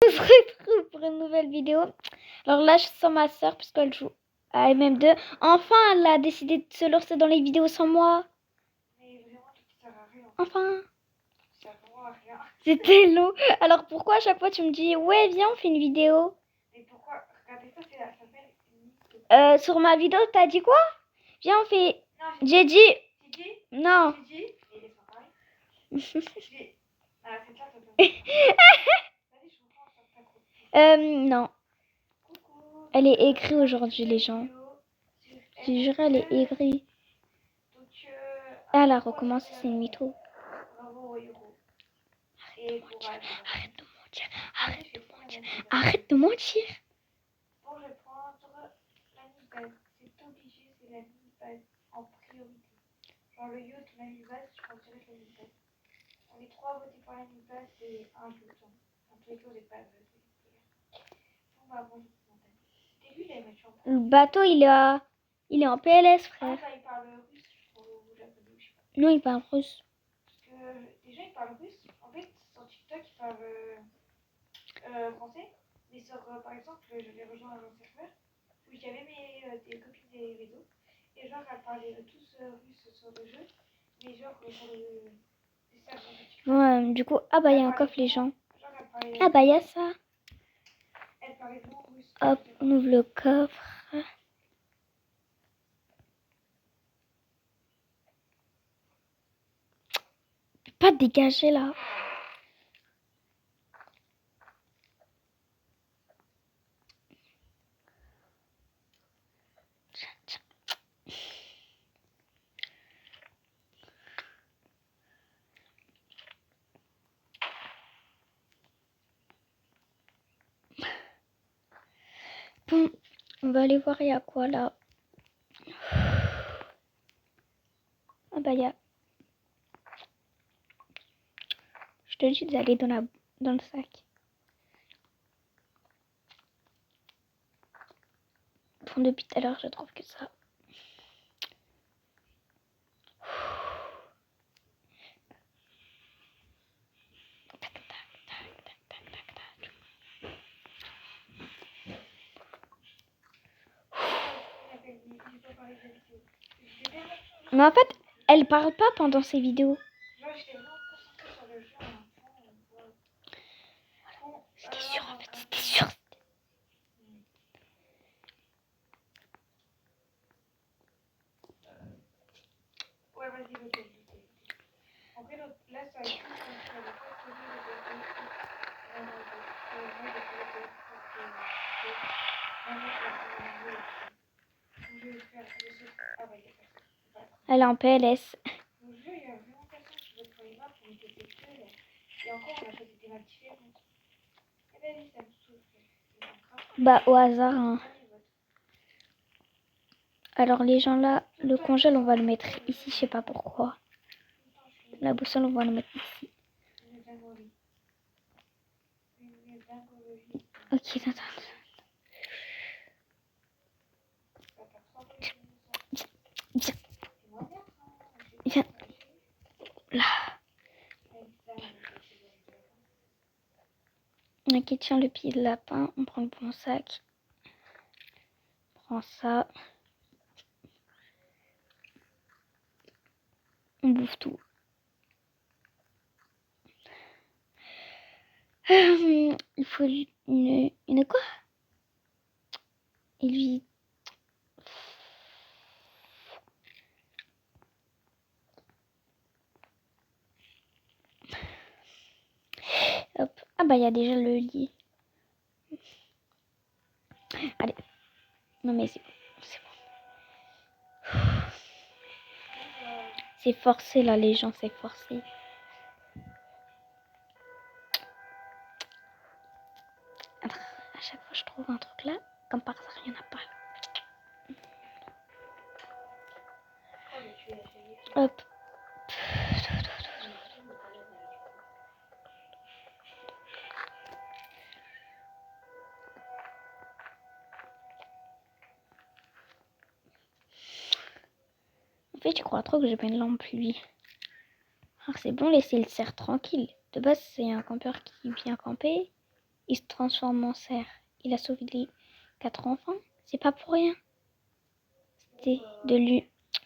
on se retrouve pour une nouvelle vidéo. Alors là, je sens ma soeur puisqu'elle joue à MM2. Enfin, elle a décidé de se lancer dans les vidéos sans moi. Mais vraiment, tu ne sers à rien. Enfin, Ça sert vraiment à rien. c'était long. Alors pourquoi à chaque fois tu me dis ouais, viens, on fait une vidéo? Mais pourquoi? Regardez ça, ça s'appelle Sur ma vidéo, t'as dit quoi? Viens, on fait. Non, J'ai dit. j'ai dit. Non. J'ai dit. Et les pareil. J'ai. Ah, c'est ça, ça peut. Vas-y, je reprends sur ta groupe. Non. Coucou. Elle est aigrie aujourd'hui, les gens. Je te jure, elle est aigrie. Donc, Ah, elle a recommencé, c'est une mytho. bravo, héros. Et courage. Arrête de mentir. Arrête de mentir. Bon, je vais prendre la Nipel. C'est obligé, c'est la Nipel en priorité. Genre le yacht, la Nipel, je prends direct la Nipel. On est 3 votés pour la Nipel, c'est un tout le temps. En tous les cas, vous n'êtes pas votés. Bon, bah, bon, t'as vu, les matchs en France. Le bateau, il est en PLS, Ah, frère. bah, il parle russe, je crois, ou japonais, je sais pas. Non, il parle russe. Parce que déjà, il parle russe. En fait, sur TikTok, il parle français. Mais sur, par exemple, j'avais rejoint un serveur où j'avais des copines des réseaux. Et genre, elles parlaient tous russe sur le jeu. Mais genre, sur le serveur de TikTok. Ouais, du coup, ah bah, il y a un coffre, les gens. Genre, elles parlaient. Ah bah, il y a ça. Elles parlaient non russe. Hop, on ouvre le coffre. Pas dégager là. Bon, on va aller voir il y a quoi là. Ah bah il y a. Je te dis d'aller dans le sac. Bon, depuis tout à l'heure, je trouve que ça. Mais en fait, elle parle pas pendant ses vidéos. Genre, j'étais vraiment concentrée sur le jeu à un point. Bon, C'était sûr, en fait, c'était sûr. Ouais, vas-y, l'hôtel. Après, là, ça va être plus comme sur le fait que Elle est en PLS. Mon jeu, il y a vraiment personne qui vote pour les maps, on était que là. Et encore, on a choisi des maps différentes. Eh ben oui, ça me saoule, frère. Bah, au hasard, hein. Alors, les gens là, le congèle, on va le mettre ici, je sais pas pourquoi. La boussole, on va le mettre ici. Ok, attends. Viens. Viens. Là. Ok, tiens le pied de lapin. On prend le bon sac. On prend ça. On bouffe tout. Il faut une quoi? Il lui... Hop. Ah bah il y a déjà le lit. Allez. Non mais c'est bon. C'est forcé là les gens, c'est forcé. Alors, à chaque fois je trouve un truc là. Comme par hasard il n'y en a pas. Hop. En fait, je crois trop que j'ai pas une lampe lui. Alors c'est bon, laissez le cerf tranquille. De base, c'est un campeur qui vient camper. il se transforme en cerf. Il a sauvé les 4 enfants. C'est pas pour rien. C'était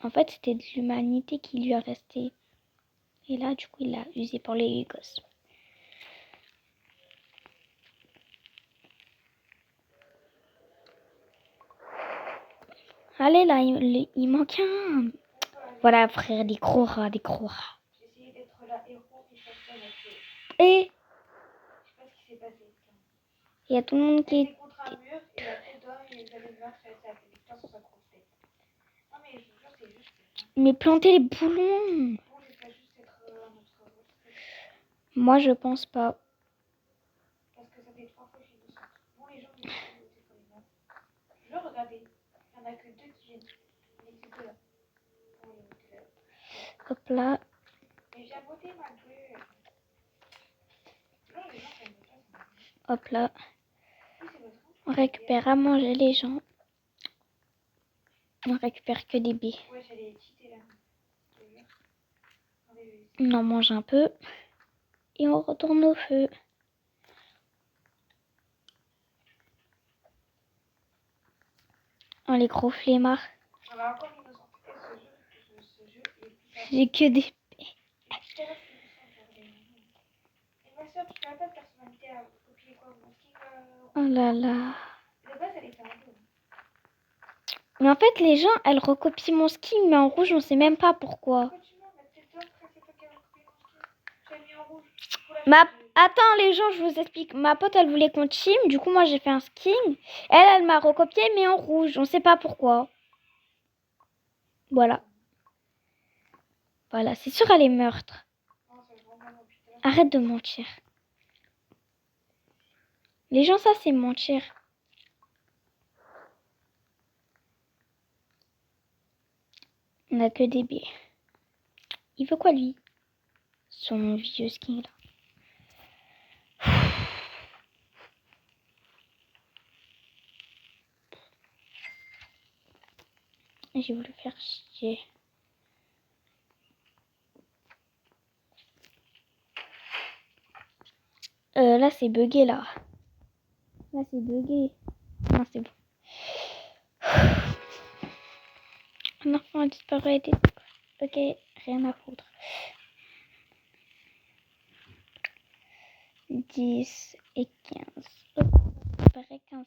en fait, c'était de l'humanité qui lui a resté. Et là, du coup, il l'a usé pour les gosses. Allez, là, il manque un. Voilà, frère, des gros rats, des gros rats. J'ai essayé d'être la héros, mais personne n'a fait. Et Je sais pas ce qui s'est passé. il y a tout le monde Elle était qui... contre un mur et la tête d'homme et vous allez le voir, c'est la télévision sur sa grosse tête. Non mais je vous jure, c'est juste ça. Mais planter les boulons. Bon, je vais juste être un autre rôle. Moi, je pense pas. Parce que ça fait 3 fois que je suis innocente. Bon, les gens me disent que voter pour les meufs. Je regardais. Il n'y en a que 2 qui viennent. Il n'y a que 2 là. Bon, il y a voté là. Hop là. Mais viens voter malgré. Non, les gens, ça ne veut pas. Hop là. Oui, c'est votre On récupère à manger les gens. On récupère que des baies. Ouais, j'allais cheater là. On en mange un peu. Et on retourne au feu. Oh, les gros flemmards. On va encore innocent. Ce jeu est plus J'ai que des... Et tout à l'heure, j'étais innocente, genre, et ma soeur, parce qu'elle n'a pas de personnalité à copier quoi, mon ski, Oh là là. de base, elle était en jaune. Mais en fait, les gens, elles recopient mon skin, mais en rouge, on sait même pas pourquoi. Pourquoi tu mens? Mais peut-être toi, frère, c'est toi qui as recopié mon ski. Tu as mis en rouge. Attends, les gens, je vous explique. Ma pote, elle voulait qu'on team. Du coup, moi, j'ai fait un skin. Elle m'a recopié, mais en rouge. On sait pas pourquoi. Voilà. Voilà, c'est sûr, elle est meurtre. Arrête de mentir. Les gens, ça, c'est mentir. On a que des baies. Il veut quoi, lui? Son vieux skin, là. J'ai voulu faire chier. Là, c'est bugué, là. Là, c'est bugué. Non, c'est bon. Un enfant a disparu. Ok, rien à foutre. 10 et 15. Hop, ça paraît 15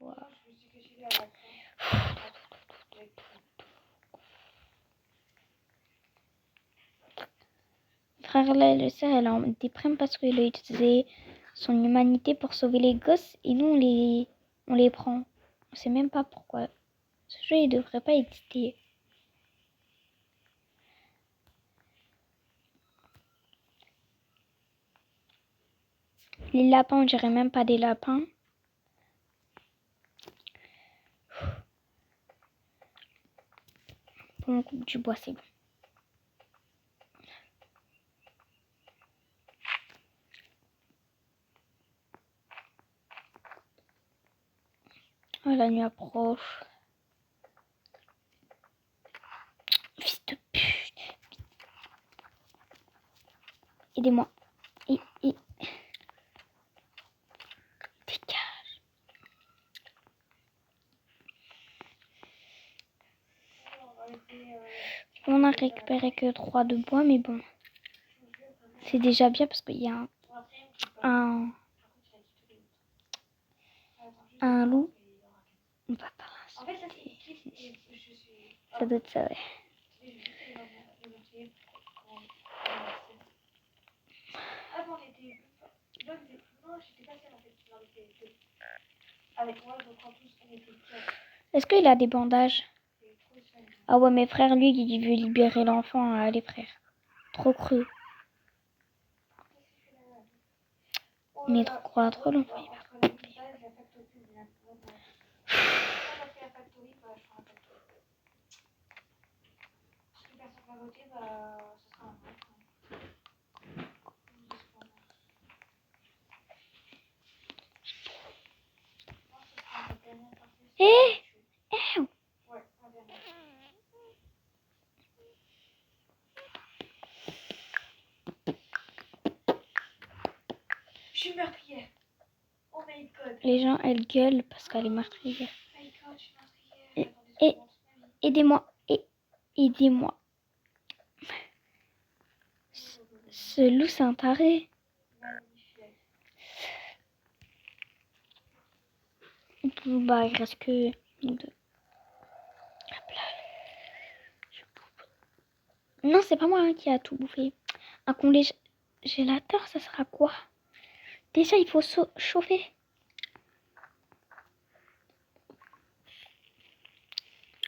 bois. Je me suis cachée à la fin. Frère, là, le cerf, elle est en déprime parce qu'il a utilisé son humanité pour sauver les gosses et nous, on les prend. On sait même pas pourquoi. Ce jeu, il devrait pas exister. Les lapins, on dirait même pas des lapins. Bon, on coupe du bois, c'est bon. Oh, la nuit approche. Fils de pute. Aidez-moi. Et... Dégage. On a récupéré que 3 de bois, mais bon. C'est déjà bien parce qu'il y a un loup. On va pas l'insulter. Ça doit être ça, ouais. Est-ce qu'il a des bandages? Ah ouais, mes frères, lui, il veut libérer l'enfant. Allez, frère. Trop cru. Il est trop croix, trop l'enfant. Il va pas couper. Eh! Je suis meurtrière. Oh My God. Les gens, elles gueulent parce qu'elle est meurtrière. My God, je suis meurtrière. Et- Attendez, je et- remonte ma vie. Aidez-moi. Aidez-moi. Ce loup, c'est un taré. Magnifique. Bah, il reste que nous deux. Hop là. Non, c'est pas moi hein, qui a tout bouffé. Un congélateur, ça sera quoi? Déjà, il faut chauffer.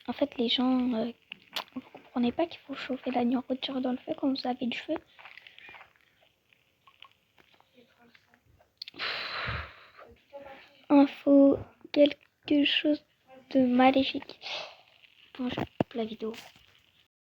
En fait, les gens, vous comprenez pas qu'il faut chauffer la nourriture dans le feu quand vous avez du feu. Info, quelque chose de maléfique. Bon, je coupe la vidéo.